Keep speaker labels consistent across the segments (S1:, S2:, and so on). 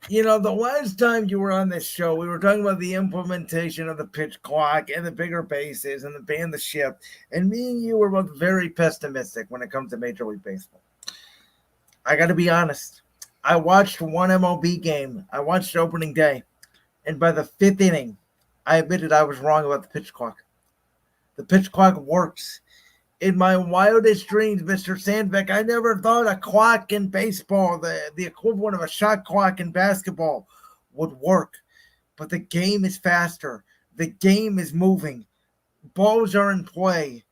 S1: The last time you were on this show, we were talking about the implementation of the pitch clock and the bigger bases and the shift. And me and you were both very pessimistic when it comes to Major League Baseball. I got to be honest. I watched one MLB game. I watched opening day. And by the fifth inning, I admitted I was wrong about the pitch clock. The pitch clock works. In my wildest dreams, Mr. Sandvick, I never thought a clock in baseball, the equivalent of a shot clock in basketball, would work. But the game is faster. The game is moving. Balls are in play.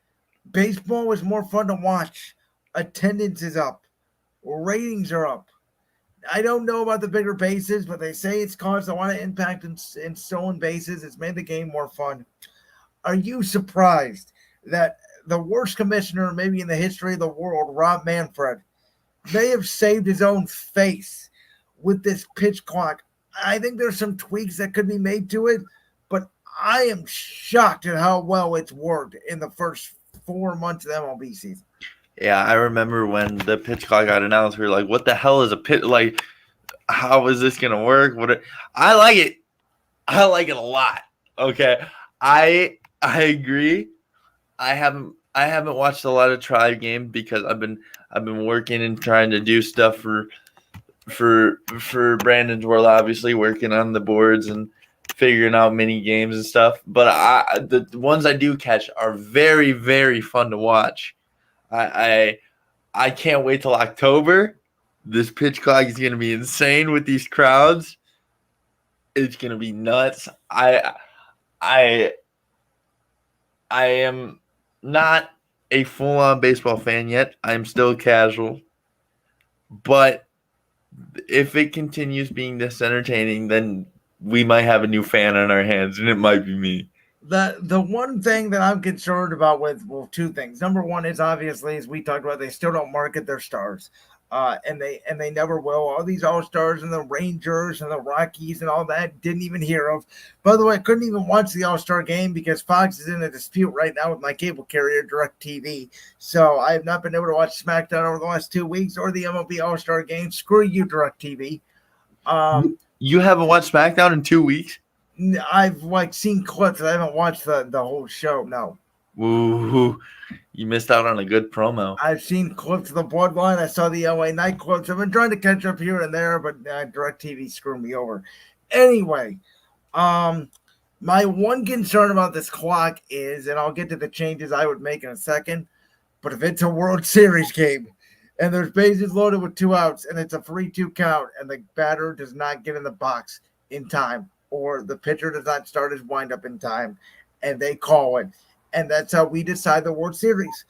S1: Baseball is more fun to watch. Attendance is up. Ratings are up. I don't know about the bigger bases, but they say it's caused a lot of impact in stolen bases. It's made the game more fun. Are you surprised that the worst commissioner maybe in the history of the world, Rob Manfred, may have saved his own face with this pitch clock? I think there's some tweaks that could be made to it, but I am shocked at how well it's worked in the first 4 months of the MLB season.
S2: Yeah, I remember when the pitch clock got announced, we were like, what the hell is a pitch? Like, how is this going to work? I like it. I like it a lot. Okay. I agree. I haven't watched a lot of Tribe games because I've been working and trying to do stuff for Brandon's World, obviously working on the boards and figuring out mini games and stuff. But the ones I do catch are very, very fun to watch. I can't wait till October. This pitch clock is gonna be insane with these crowds. It's gonna be nuts. I am not a full-on baseball fan yet. I'm still casual. But if it continues being this entertaining, then we might have a new fan on our hands, and it might be me.
S1: The one thing that I'm concerned about with, well, two things. Number one is obviously, as we talked about, they still don't market their stars. And they never will. All these all stars and the Rangers and the Rockies and all that didn't even hear of. By the way, I couldn't even watch the All-Star game because Fox is in a dispute right now with my cable carrier, DirecTV. So I have not been able to watch SmackDown over the last 2 weeks or the MLB All-Star game. Screw you, DirecTV.
S2: You haven't watched SmackDown in 2 weeks?
S1: I've seen clips. I haven't watched the whole show. No.
S2: Ooh, you missed out on a good promo.
S1: I've seen clips of the Bloodline. I saw the LA Night clips. I've been trying to catch up here and there, but DirecTV screwed me over. Anyway, my one concern about this clock is, and I'll get to the changes I would make in a second, but if it's a World Series game and there's bases loaded with 2 outs and it's a 3-2 count and the batter does not get in the box in time or the pitcher does not start his windup in time and they call it, and that's how we decide the World Series.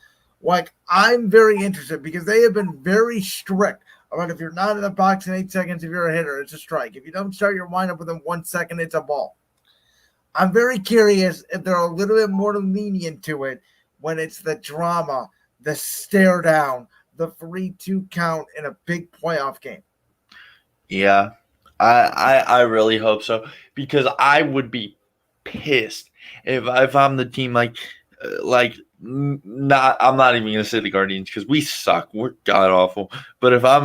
S1: I'm very interested because they have been very strict about if you're not in the box in 8 seconds, if you're a hitter, it's a strike. If you don't start your windup within 1 second, it's a ball. I'm very curious if they're a little bit more lenient to it when it's the drama, the stare down, the 3-2 count in a big playoff game.
S2: Yeah, I really hope so because I would be pissed if I'm the team I'm not even gonna say the Guardians because we suck. We're god awful. But if I'm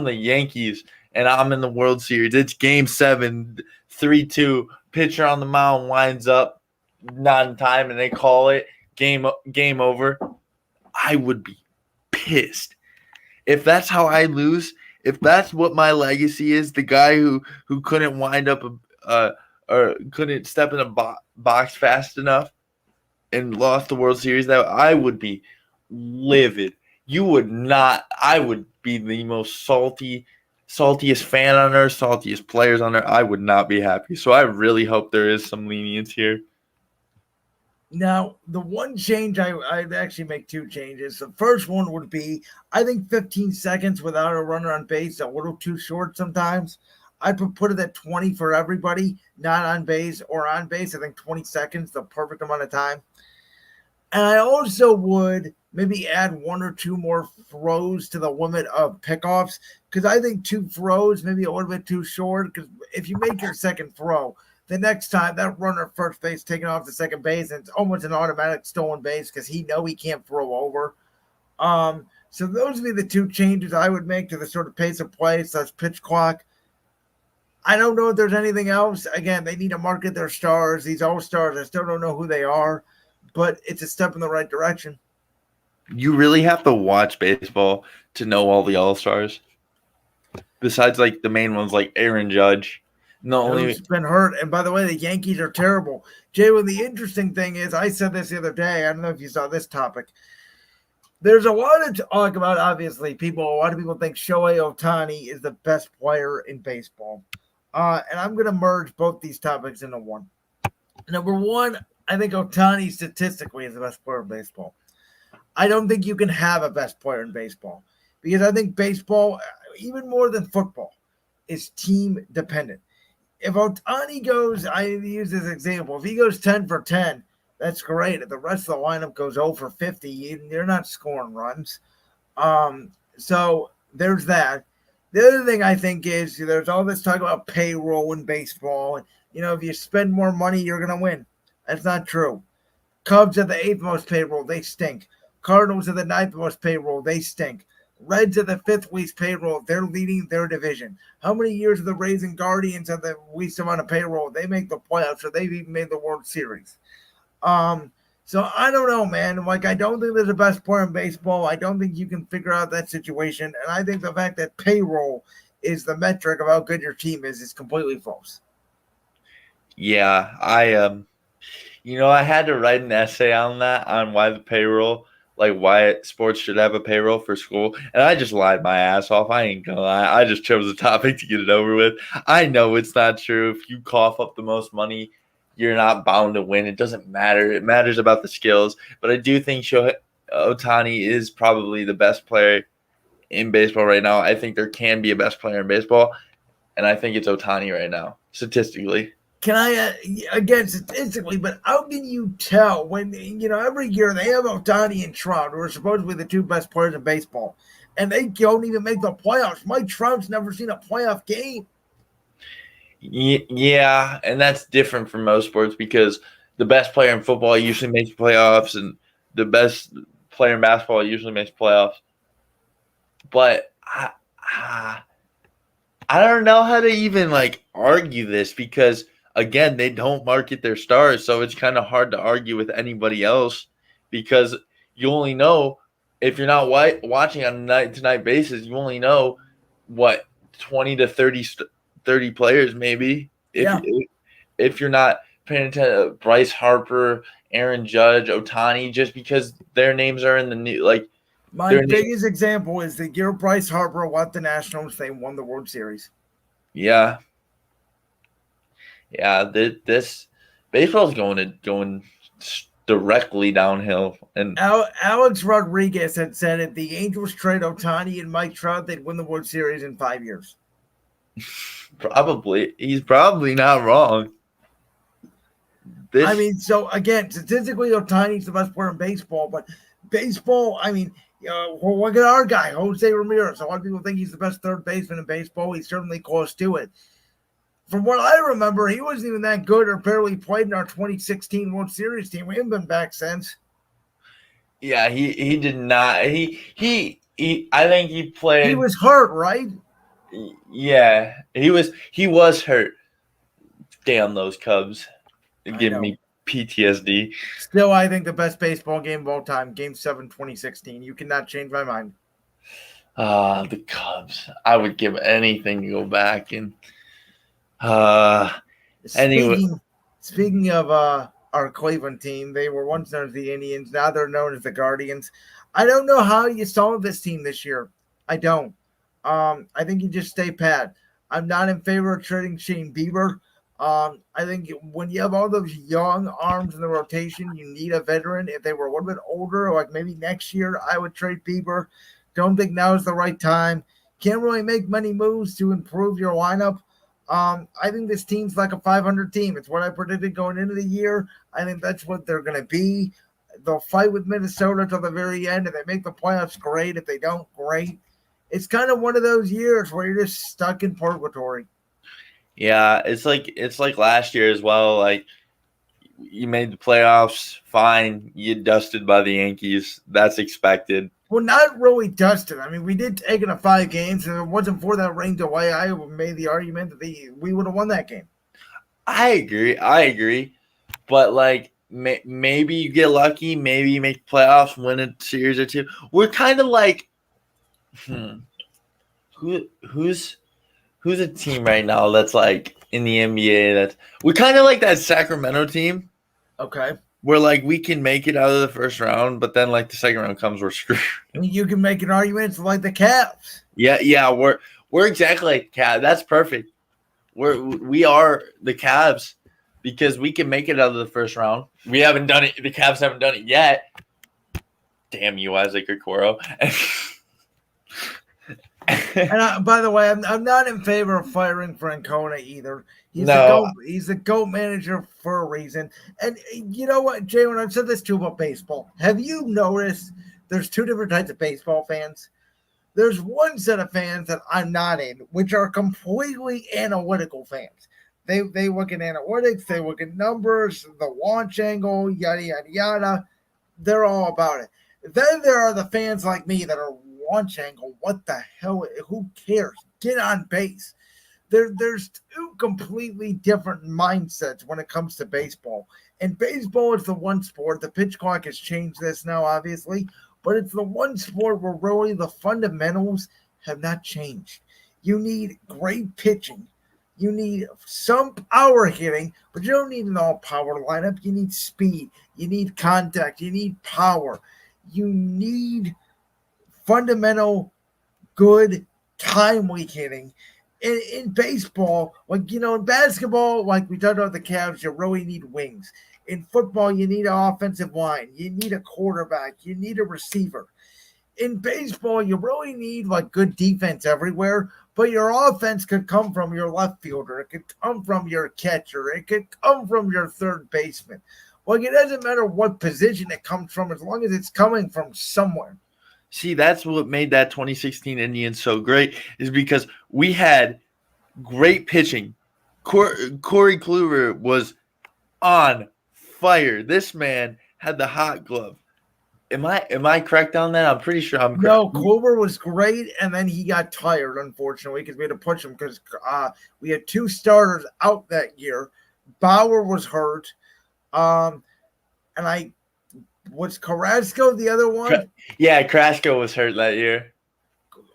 S2: the Yankees and I'm in the World Series, it's Game 7, 3-2. Pitcher on the mound winds up not in time, and they call it game over. I would be pissed if that's how I lose. If that's what my legacy is, the guy who couldn't wind up or couldn't step in a box fast enough and lost the World Series, that I would be livid. You would not. I would be the most saltiest fan on earth, saltiest players on earth. I would not be happy. So I really hope there is some lenience here.
S1: Now, the one change I'd actually make 2 changes. The first one would be, I think 15 seconds without a runner on base is a little too short sometimes. I'd put it at 20 for everybody, not on base or on base. I think 20 seconds, the perfect amount of time. And I also would maybe add 1 or 2 more throws to the limit of pickoffs because I think 2 throws maybe a little bit too short because if you make your second throw, the next time that runner at first base taking off to second base, and it's almost an automatic stolen base because he can't throw over. So those would be the two changes I would make to the sort of pace of play / pitch clock. I don't know if there's anything else. Again, they need to market their stars. These all-stars, I still don't know who they are, but it's a step in the right direction.
S2: You really have to watch baseball to know all the all-stars. Besides, like, the main ones like Aaron Judge.
S1: Who's been hurt. And by the way, the Yankees are terrible. Jay, well, the interesting thing is, I said this the other day. I don't know if you saw this topic. There's a lot of talk about, obviously, a lot of people think Shohei Ohtani is the best player in baseball. And I'm going to merge both these topics into one. Number one, I think Ohtani statistically is the best player in baseball. I don't think you can have a best player in baseball because I think baseball, even more than football, is team dependent. If Ohtani goes, I use this example, if he goes 10 for 10, that's great. If the rest of the lineup goes 0 for 50, you're not scoring runs. So there's that. The other thing I think is there's all this talk about payroll in baseball. If you spend more money, you're going to win. That's not true. Cubs are the 8th most payroll. They stink. Cardinals are the 9th most payroll. They stink. Reds are the 5th least payroll. They're leading their division. How many years are the Rays and Guardians have the least amount of payroll? They make the playoffs, or they've even made the World Series. So I don't know, man. Like, I don't think there's a best player in baseball. I don't think you can figure out that situation. And I think the fact that payroll is the metric of how good your team is completely false.
S2: Yeah, I had to write an essay on that, on why the payroll, like why sports should have a payroll for school. And I just lied my ass off. I ain't gonna lie. I just chose a topic to get it over with. I know it's not true. If you cough up the most money, you're not bound to win. It doesn't matter. It matters about the skills. But I do think Shohei Ohtani is probably the best player in baseball right now. I think there can be a best player in baseball, and I think it's Ohtani right now, statistically.
S1: Can I, again, statistically, but how can you tell when, every year they have Ohtani and Trout, who are supposedly the two best players in baseball, and they don't even make the playoffs? Mike Trout's never seen a playoff game.
S2: Yeah, and that's different from most sports because the best player in football usually makes playoffs, and the best player in basketball usually makes playoffs. But I don't know how to even argue this because, again, they don't market their stars, so it's kind of hard to argue with anybody else because you only know, if you're not watching on a night-to-night basis, you only know what 20 to 30 players maybe. If you're not paying attention, Bryce Harper, Aaron Judge, Ohtani, just because their names are in the new
S1: My biggest example is the year Bryce Harper left the Nationals, they won the World Series.
S2: Yeah. Yeah, this baseball's going directly downhill. And
S1: Alex Rodriguez had said if the Angels trade Ohtani and Mike Trout, they'd win the World Series in 5 years.
S2: Probably. He's probably not wrong.
S1: So again, statistically, Ohtani's the best player in baseball, but baseball, look at our guy, Jose Ramirez. A lot of people think he's the best third baseman in baseball. He's certainly close to it. From what I remember, he wasn't even that good or barely played in our 2016 World Series team. We haven't been back since.
S2: Yeah, he did not. I think he played.
S1: He was hurt, right?
S2: Yeah, he was hurt. Damn those Cubs. Giving me PTSD.
S1: Still, I think the best baseball game of all time, Game 7, 2016. You cannot change my mind.
S2: The Cubs. I would give anything to go back and.
S1: Speaking of our Cleveland team, they were once known as the Indians. Now they're known as the Guardians. I don't know how you solve this team this year. I don't. I think you just stay pat. I'm not in favor of trading Shane Bieber. I think when you have all those young arms in the rotation, you need a veteran. If they were a little bit older, like maybe next year, I would trade Bieber. Don't think now is the right time. Can't really make many moves to improve your lineup. I think this team's like a 500 team. It's what I predicted going into the year. I think that's what they're going to be. They'll fight with Minnesota till the very end. If they make the playoffs, great. If they don't, great. It's kind of one of those years where you're just stuck in purgatory.
S2: Yeah, it's like last year as well. Like You made the playoffs, fine. You dusted by the Yankees. That's expected.
S1: Well, not really dusted. I mean, we did take it to 5 games, and if it wasn't for that rain delay, I made the argument that we would have won that game.
S2: I agree. But, like, maybe you get lucky. Maybe you make the playoffs, win a series or two. We're kind of like, who's a team right now that's, like, in the NBA we're kind of like that Sacramento team.
S1: Okay.
S2: Where, like, we can make it out of the first round, but then, like, the second round comes, we're screwed.
S1: You can make an argument like the Cavs.
S2: Yeah, we're exactly like the Cavs. That's perfect. We are the Cavs because we can make it out of the first round. We haven't done it. The Cavs haven't done it yet. Damn you, Isaac Okoro.
S1: And by the way, I'm not in favor of firing Francona either. He's the GOAT manager for a reason. And you know what, Jay, when I've said this too about baseball, have you noticed there's 2 different types of baseball fans? There's one set of fans that I'm not in, which are completely analytical fans. They look at analytics, they look at numbers, the launch angle, yada, yada, yada. They're all about it. Then there are the fans like me that are launch angle. What the hell? Who cares? Get on base. There's 2 completely different mindsets when it comes to baseball. And baseball is the one sport. The pitch clock has changed this now, obviously, but it's the one sport where really the fundamentals have not changed. You need great pitching. You need some power hitting, but you don't need an all-power lineup. You need speed. You need contact. You need power. You need fundamental, good, timely hitting. In baseball, like, in basketball, like we talked about the Cavs, you really need wings. In football, you need an offensive line. You need a quarterback. You need a receiver. In baseball, you really need like good defense everywhere, but your offense could come from your left fielder. It could come from your catcher. It could come from your third baseman. Like, it doesn't matter what position it comes from as long as it's coming from somewhere.
S2: See, that's what made that 2016 Indians so great, is because we had great pitching. Corey Kluber was on fire. This man had the hot glove. Am I correct on that? I'm pretty sure I'm correct.
S1: No, Kluber was great, and then he got tired, unfortunately, because we had to push him because we had 2 starters out that year. Bauer was hurt, and was Carrasco the other one?
S2: Yeah, Carrasco was hurt that year.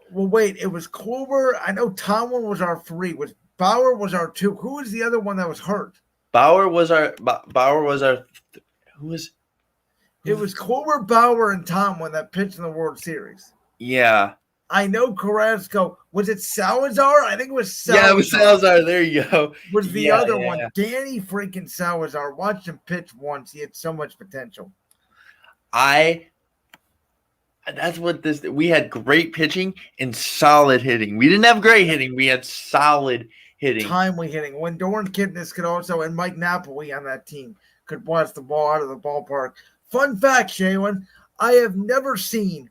S1: Well, wait, it was Kluber. I know Tomlin was our 3. Bauer was our 2. Who was the other one that was hurt?
S2: Bauer was our. Who was?
S1: It was Kluber, Bauer, and Tomlin that pitched in the World Series.
S2: Yeah.
S1: I know Carrasco. Was it Salazar? I think it was Salazar.
S2: Yeah, it was Salazar. There you go.
S1: Was the other one. Danny freaking Salazar. Watched him pitch once. He had so much potential.
S2: That's what we had great pitching and solid hitting. We didn't have great hitting. We had solid hitting.
S1: Timely hitting. When Doran Kipnis could also, and Mike Napoli on that team, could watch the ball out of the ballpark. Fun fact, Shaylin, I have never seen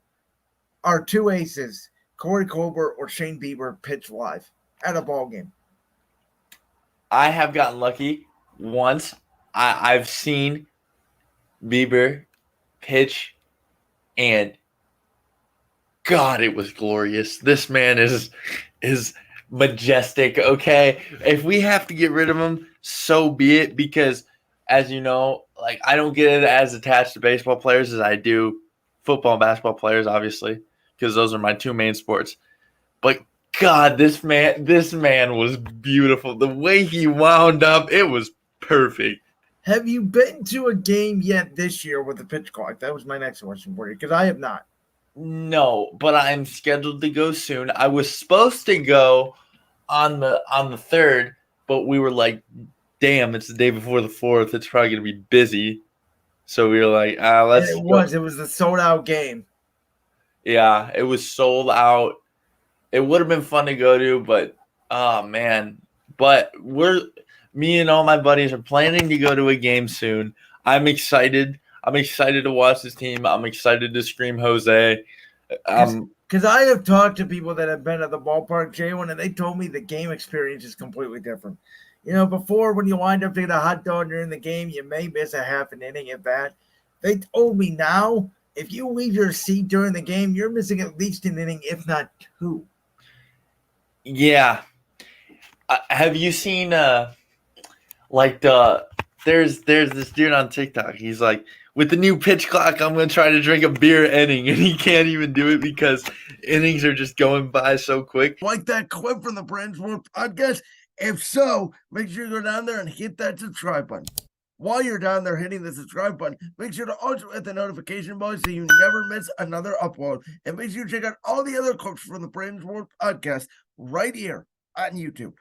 S1: our 2 aces, Corey Kluber or Shane Bieber, pitch live at a ball game.
S2: I have gotten lucky once. I've seen Bieber pitch, and God, it was glorious. This man is majestic. Okay, if we have to get rid of him, so be it. Because, as you know, like, I don't get as attached to baseball players as I do football and basketball players, obviously, because those are my 2 main sports. But God, this man was beautiful. The way he wound up, it was perfect.
S1: Have you been to a game yet this year with the pitch clock? That was my next question for you, because I have not.
S2: No, but I'm scheduled to go soon. I was supposed to go on the 3rd, but we were like, damn, it's the day before the 4th. It's probably going to be busy. So we were like, let's
S1: go. It was the sold-out game.
S2: Yeah, it was sold out. It would have been fun to go to, but, oh, man. But me and all my buddies are planning to go to a game soon. I'm excited. I'm excited to watch this team. I'm excited to scream Jose.
S1: Because I have talked to people that have been at the ballpark, Jalen, and they told me the game experience is completely different. Before when you wind up taking a hot dog during the game, you may miss a half an inning at that. They told me now, if you leave your seat during the game, you're missing at least an inning, if not two.
S2: Yeah. Have you seen there's this dude on TikTok. He's like, with the new pitch clock, I'm gonna try to drink a beer inning, and he can't even do it because innings are just going by so quick.
S1: Like that clip from the Brands World podcast? If so, make sure you go down there and hit that subscribe button. While you're down there hitting the subscribe button, make sure to also hit the notification bell so you never miss another upload. And make sure you check out all the other clips from the Brands World podcast right here on YouTube.